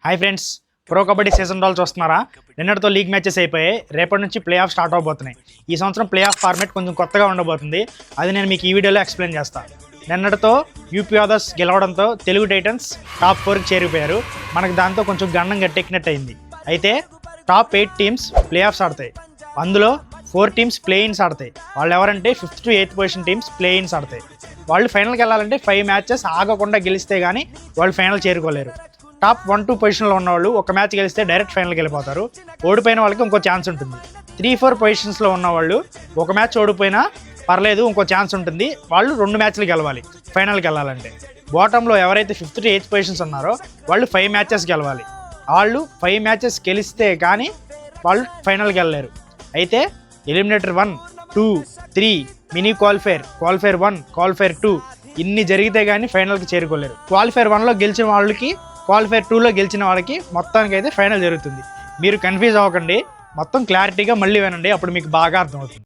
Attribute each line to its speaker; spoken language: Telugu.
Speaker 1: Hi friends, pro Kabaddi season రాల్ చూస్తున్నారా? నిన్నటితో లీగ్ మ్యాచెస్ అయిపోయాయి. రేపటి నుంచి ప్లే ఆఫ్ స్టార్ట్ అవబోతున్నాయి. ఈ సంవత్సరం ప్లే ఆఫ్ ఫార్మేట్ కొంచెం కొత్తగా ఉండబోతుంది. అది నేను మీకు ఈ వీడియోలో ఎక్స్ప్లెయిన్ చేస్తాను. నిన్నటితో యూపీ ఆదర్స్ గెలవడంతో తెలుగు టైటన్స్ టాప్ 4కి చేరిపోయారు. మనకు దాంతో కొంచెం గండం గట్టెక్కినట్టు అయింది. అయితే టాప్ 8 టీమ్స్ ప్లే ఆఫ్స్ ఆడతాయి. అందులో 4 టీమ్స్ ప్లే ఇన్స్ ఆడతాయి. వాళ్ళు ఎవరంటే 5th to 8th position teams play ఇన్స్ ఆడతాయి. వాళ్ళు ఫైనల్కి వెళ్ళాలంటే 5 మ్యాచెస్ ఆగకుండా గెలిస్తే కానీ వాళ్ళు ఫైనల్ చేరుకోలేరు. టాప్ 1-2 పొజిషన్లో ఉన్నవాళ్ళు ఒక మ్యాచ్ గెలిస్తే డైరెక్ట్ ఫైనల్కి వెళ్ళిపోతారు. ఓడిపోయిన వాళ్ళకి ఇంకో ఛాన్స్ ఉంటుంది. 3-4 పొజిషన్స్లో ఉన్నవాళ్ళు ఒక మ్యాచ్ ఓడిపోయినా పర్లేదు, ఇంకో ఛాన్స్ ఉంటుంది. వాళ్ళు 2 మ్యాచ్లు గెలవాలి ఫైనల్కి వెళ్ళాలంటే. బాటంలో ఎవరైతే 5th to 8th పొజిషన్స్ ఉన్నారో వాళ్ళు 5 మ్యాచెస్ గెలవాలి. వాళ్ళు 5 మ్యాచెస్ గెలిస్తే కానీ వాళ్ళు ఫైనల్కి వెళ్ళలేరు. అయితే ఎలిమినేటర్ 1, 2, 3, మినీ క్వాలిఫైర్ 1, క్వాలిఫైర్ 2 ఇన్ని జరిగితే కానీ ఫైనల్కి చేరుకోలేరు. క్వాలిఫైర్ 1లో గెలిచిన వాళ్ళకి, క్వాలిఫైర్ 2లో గెలిచిన వాళ్ళకి మొత్తానికి అయితే ఫైనల్ జరుగుతుంది. మీరు కన్ఫ్యూజ్ అవ్వకండి, మొత్తం క్లారిటీగా మళ్ళీ వినండి, అప్పుడు మీకు బాగా అర్థమవుతుంది.